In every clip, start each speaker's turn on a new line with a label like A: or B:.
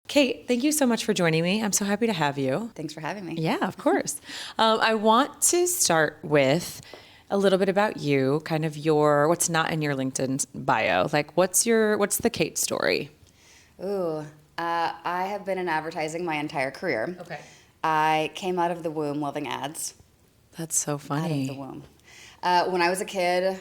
A: Kate, thank you so much for joining me. I'm so happy to have you.
B: Thanks for having me.
A: Yeah, of course. I want to start with a little bit about you, kind of what's not in your LinkedIn bio. Like, what's the Kate story?
B: I have been in advertising my entire career.
A: Okay.
B: I came out of the womb loving ads.
A: That's so
B: Out
A: funny.
B: of the womb. When I was a kid,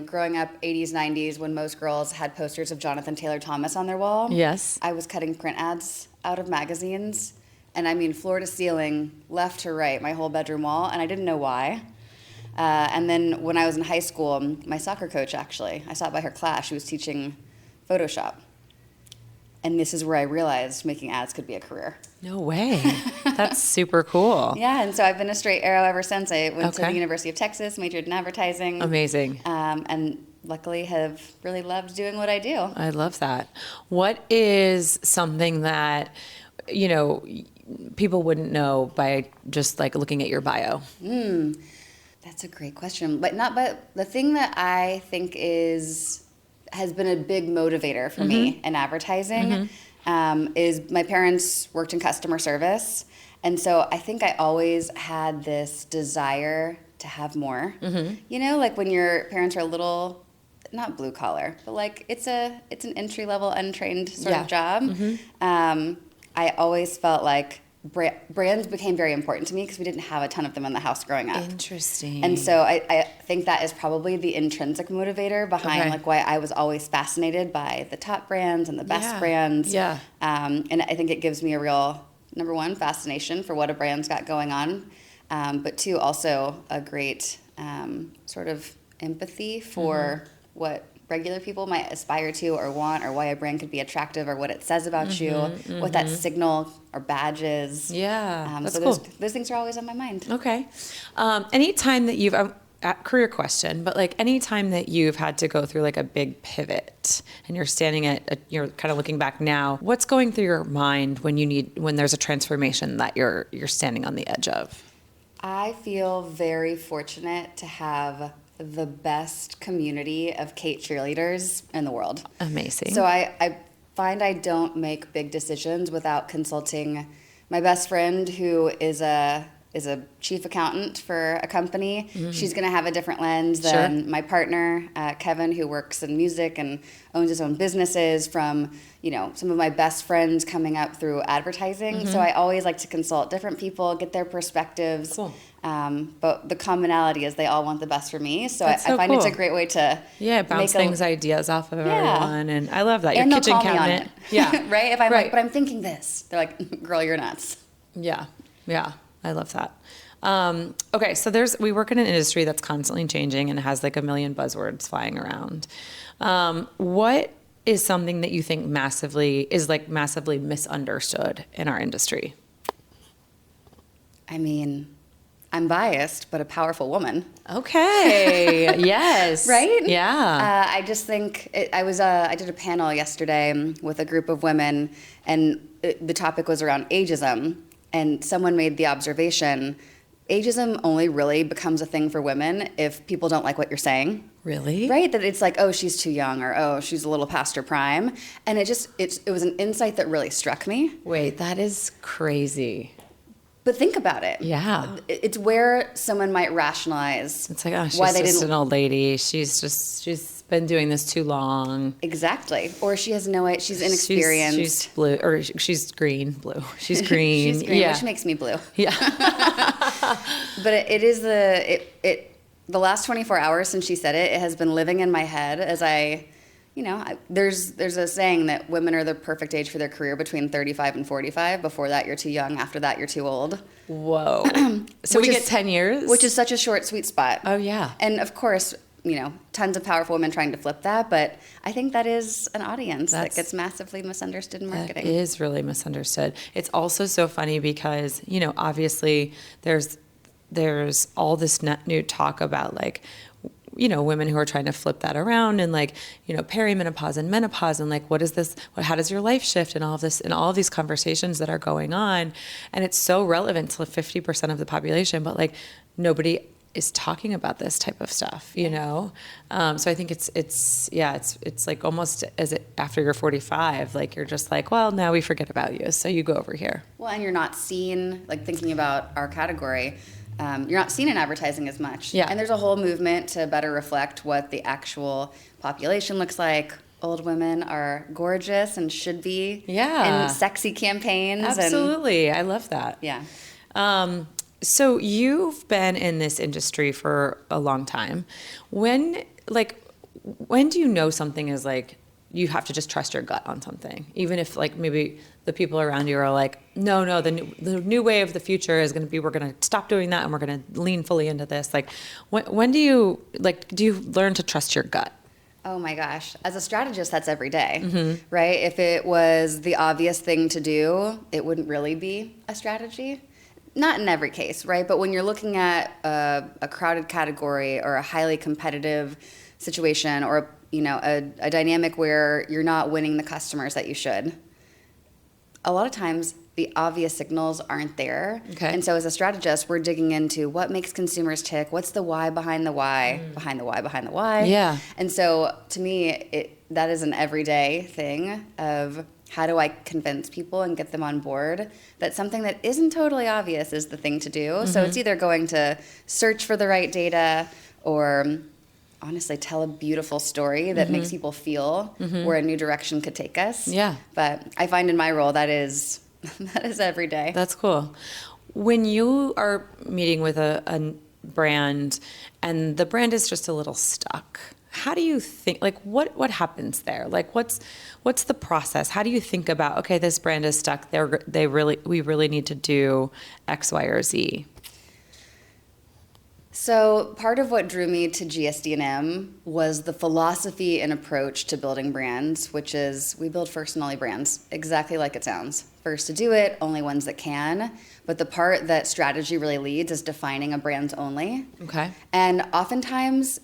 B: growing up 80s, 90s, when most girls had posters of Jonathan Taylor Thomas on their wall.
A: Yes.
B: I was cutting print ads out of magazines. And I mean, floor to ceiling, left to right, my whole bedroom wall. And I didn't know why. And then when I was in high school, my soccer coach, actually, I sat by her class. She was teaching Photoshop. And this is where I realized making ads could be a career.
A: No way. That's super cool.
B: Yeah, and so I've been a straight arrow ever since. I went to
A: Okay.
B: the University of Texas, majored in advertising.
A: Amazing.
B: And luckily have really loved doing what I do.
A: I love that. What is something that, people wouldn't know by just like looking at your bio?
B: That's a great question. But the thing that I think has been a big motivator for me in advertising is my parents worked in customer service. And so I think I always had this desire to have more. Like when your parents are a little, not blue collar, but like it's an entry level, untrained sort of job. I always felt like brands became very important to me because we didn't have a ton of them in the house growing up.
A: Interesting.
B: And so I think that is probably the intrinsic motivator behind like why I was always fascinated by the top brands and the best brands.
A: Yeah.
B: And I think it gives me a real, number one, fascination for what a brand's got going on. But two, also a great sort of empathy for what regular people might aspire to or want, or why a brand could be attractive, or what it says about you, what that signal or badge is.
A: Yeah, that's
B: so
A: cool.
B: those things are always on my mind.
A: Okay. Anytime that you've, career question, but like anytime that you've had to go through like a big pivot and you're standing you're kind of looking back now, what's going through your mind when there's a transformation that you're standing on the edge of?
B: I feel very fortunate to have the best community of Kate cheerleaders in the world.
A: Amazing.
B: So I find I don't make big decisions without consulting my best friend, who is a chief accountant for a company. She's going to have a different lens than my partner, Kevin, who works in music and owns his own businesses, from some of my best friends coming up through advertising. So I always like to consult different people, get their perspectives.
A: Cool.
B: But the commonality is they all want the best for me. So I
A: so
B: find
A: cool.
B: it's a great way to
A: bounce ideas off of everyone, and I love that.
B: And
A: Your
B: they'll
A: kitchen
B: call me on
A: cabinet.
B: it.
A: Yeah.
B: Right? If I'm like, but I'm thinking this. They're like, girl, you're nuts.
A: Yeah. I love that. Okay, so we work in an industry that's constantly changing and has like a million buzzwords flying around. What is something that you think massively misunderstood in our industry?
B: I mean, I'm biased, but a powerful woman.
A: Okay. Yes.
B: Right?
A: Yeah.
B: I just think I did a panel yesterday with a group of women, and the topic was around ageism. And someone made the observation, ageism only really becomes a thing for women if people don't like what you're saying.
A: Really?
B: Right? That it's like, oh, she's too young, or oh, she's a little past her prime. And it was an insight that really struck me.
A: Wait, that is crazy.
B: But think about it.
A: Yeah.
B: It's where someone might rationalize.
A: It's like, oh, she's just an old lady. She's been doing this too long.
B: Exactly. Or she has no idea. She's inexperienced.
A: She's blue, or she's green, blue. She's green.
B: She's green,
A: yeah.
B: which makes me blue.
A: Yeah.
B: But it is the last 24 hours since she said it has been living in my head as there's a saying that women are the perfect age for their career between 35 and 45. Before that, you're too young. After that, you're too old.
A: Whoa. So we get 10 years?
B: Which is such a short, sweet spot.
A: Oh, yeah.
B: And of course, tons of powerful women trying to flip that. But I think that is an audience that gets massively misunderstood in marketing.
A: That is really misunderstood. It's also so funny because, obviously there's all this new talk about like, women who are trying to flip that around, and like, perimenopause and menopause, and like, how does your life shift, and all of this, and all of these conversations that are going on. And it's so relevant to 50% of the population, but like nobody is talking about this type of stuff, you know? So I think it's like almost after you're 45, like you're just like, well, now we forget about you. So you go over here.
B: Well, and you're not seen, like thinking about our category, you're not seen in advertising as much.
A: Yeah.
B: And there's a whole movement to better reflect what the actual population looks like. Old women are gorgeous and should be in sexy campaigns.
A: Absolutely. I love that.
B: Yeah.
A: So you've been in this industry for a long time. When do you know something is like, you have to just trust your gut on something, even if like maybe the people around you are like, no, the new way of the future is going to be, we're going to stop doing that and we're going to lean fully into this. Like, when do you learn to trust your gut?
B: Oh my gosh. As a strategist, that's every day, right? If it was the obvious thing to do, it wouldn't really be a strategy. Not in every case, right? But when you're looking at a crowded category or a highly competitive situation, or a dynamic where you're not winning the customers that you should, a lot of times the obvious signals aren't there.
A: Okay.
B: And so as a strategist, we're digging into what makes consumers tick, what's the why behind the why, behind the why, behind the why.
A: Yeah.
B: And so to me, that is an everyday thing of, how do I convince people and get them on board that something that isn't totally obvious is the thing to do? So it's either going to search for the right data, or honestly tell a beautiful story that makes people feel where a new direction could take us.
A: Yeah.
B: But I find in my role that is every day.
A: That's cool. When you are meeting with a brand and the brand is just a little stuck, how do you think, like what happens there? Like what's the process? How do you think about, okay, this brand is stuck. We really need to do X, Y, or Z?
B: So part of what drew me to GSD&M was the philosophy and approach to building brands, which is we build first and only brands, exactly like it sounds. First to do it, only ones that can. But the part that strategy really leads is defining a brand's only. Okay. And oftentimes,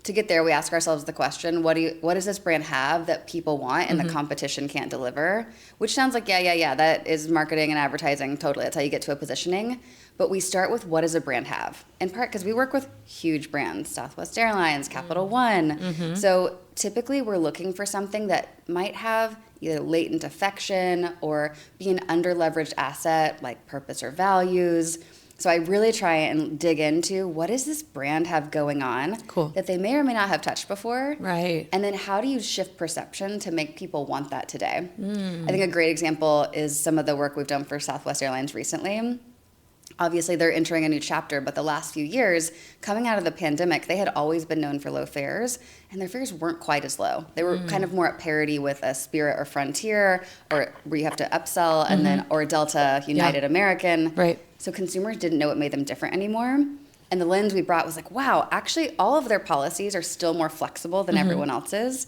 B: to get there, we ask ourselves the question, what does this brand have that people want and the competition can't deliver? Which sounds like, yeah, that is marketing and advertising, totally. That's how you get to a positioning. But we start with, what does a brand have? In part because we work with huge brands, Southwest Airlines, Capital One. So typically we're looking for something that might have either latent affection or be an under-leveraged asset like purpose or values. So I really try and dig into, what does this brand have going on that they may or may not have touched before? Right. And then how do you shift perception to make people want that today? I think a great example is some of the work we've done for Southwest Airlines recently. Obviously, they're entering a new chapter, but the last few years, coming out of the pandemic, they had always been known for low fares, and their fares weren't quite as low. They were kind of more at parity with a Spirit or Frontier, or where you have to upsell, and then or Delta, United, American. Right. So consumers didn't know what made them different anymore. And the lens we brought was like, wow, actually, all of their policies are still more flexible than everyone else's.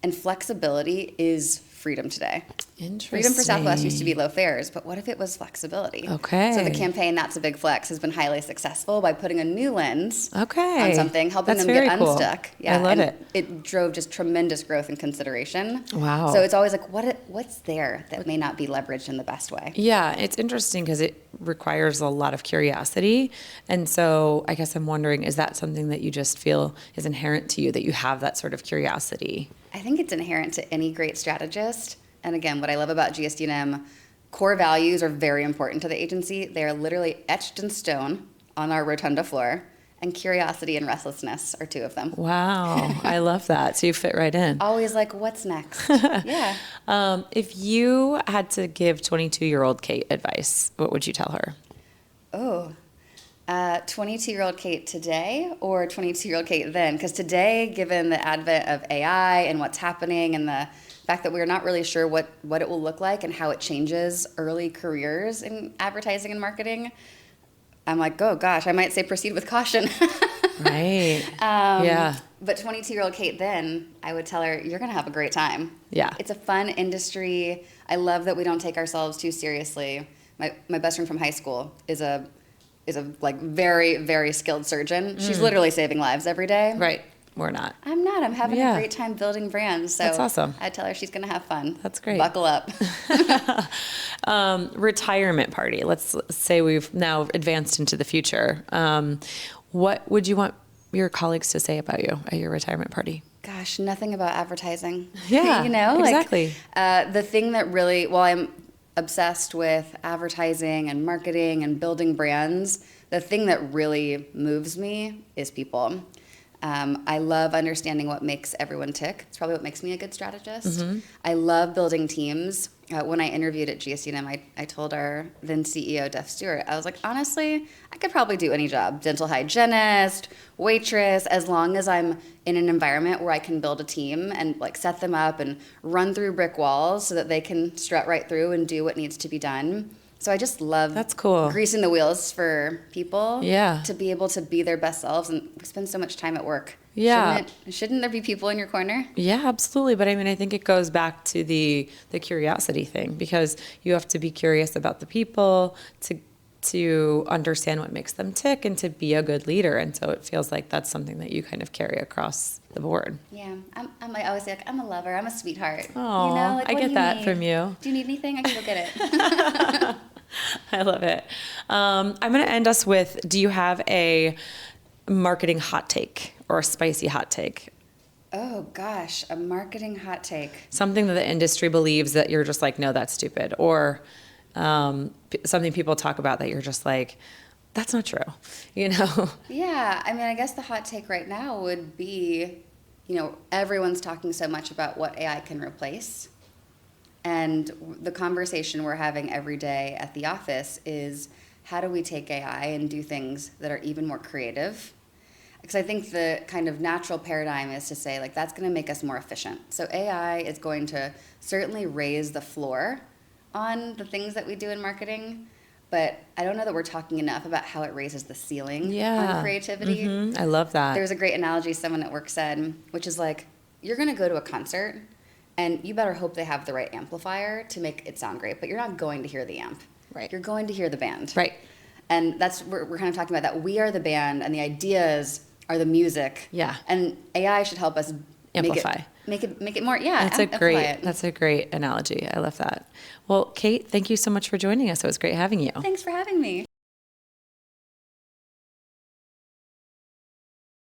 B: And flexibility is freedom today. Interesting. Freedom for Southwest used to be low fares, but what if it was flexibility? Okay. So the campaign, That's a Big Flex, has been highly successful by putting a new lens on something, helping them get unstuck. Yeah, I love it. It drove just tremendous growth and consideration. Wow. So it's always like, what's there that may not be leveraged in the best way? Yeah, it's interesting because it requires a lot of curiosity. And so I guess I'm wondering, is that something that you just feel is inherent to you, that you have that sort of curiosity? I think it's inherent to any great strategist. And again, what I love about GSD&M, core values are very important to the agency. They are literally etched in stone on our rotunda floor. And curiosity and restlessness are two of them. Wow, I love that. So you fit right in. Always like, what's next? Yeah. If you had to give 22-year-old Kate advice, what would you tell her? Oh, 22-year-old Kate today or 22-year-old Kate then? Because today, given the advent of AI and what's happening and the fact that we're not really sure what it will look like and how it changes early careers in advertising and marketing, I'm like, oh gosh, I might say proceed with caution. Right. Yeah. But 22-year-old Kate then, I would tell her, you're going to have a great time. Yeah. It's a fun industry. I love that we don't take ourselves too seriously. My best friend from high school is a like very, very skilled surgeon. She's literally saving lives every day. Right. We're not. I'm not. I'm having a great time building brands. So that's awesome. I tell her she's going to have fun. That's great. Buckle up. Retirement party. Let's say we've now advanced into the future.
A: What would you want your colleagues to say about you at your retirement party?
B: Gosh, nothing about advertising.
A: Yeah,
B: you know,
A: exactly.
B: The thing that really, well, I'm obsessed with advertising and marketing and building brands. The thing that really moves me is people. I love understanding what makes everyone tick. It's probably what makes me a good strategist. I love building teams. When I interviewed at GSD&M, I told our then CEO, Jeff Stewart, I was like, honestly, I could probably do any job, dental hygienist, waitress, as long as I'm in an environment where I can build a team and like set them up and run through brick walls so that they can strut right through and do what needs to be done. So I just love
A: That's cool.
B: greasing the wheels for people.
A: Yeah.
B: To be able to be their best selves, and we spend so much time at work.
A: Yeah.
B: Shouldn't there be people in your corner?
A: Yeah, absolutely. But I mean, I think it goes back to the curiosity thing, because you have to be curious about the people to understand what makes them tick and to be a good leader. And so it feels like that's something that you kind of carry across the board.
B: Yeah, I always say, like, I'm a lover, I'm a sweetheart.
A: Oh, I get that from you.
B: Do you need anything? I can go get it.
A: I love it. I'm going to end us with, do you have a marketing hot take or a spicy hot take?
B: Oh gosh, a marketing hot take.
A: Something that the industry believes that you're just like, no, that's stupid. Or something people talk about that you're just like, that's not true, you know?
B: Yeah, I mean, I guess the hot take right now would be, everyone's talking so much about what AI can replace. And the conversation we're having every day at the office is, how do we take AI and do things that are even more creative? Because I think the kind of natural paradigm is to say, like, that's going to make us more efficient. So AI is going to certainly raise the floor on the things that we do in marketing, but I don't know that we're talking enough about how it raises the ceiling on creativity.
A: I love that.
B: There's a great analogy someone at work said, which is like, you're going to go to a concert, and you better hope they have the right amplifier to make it sound great, but you're not going to hear the amp.
A: Right.
B: You're going to hear the band.
A: Right.
B: And that's, we're kind of talking about that. We are the band, and the ideas are the music.
A: Yeah.
B: And AI should help us
A: Amplify.
B: Make it more,
A: That's a great analogy. I love that. Well, Kate, thank you so much for joining us. It was great having you.
B: Thanks for having me.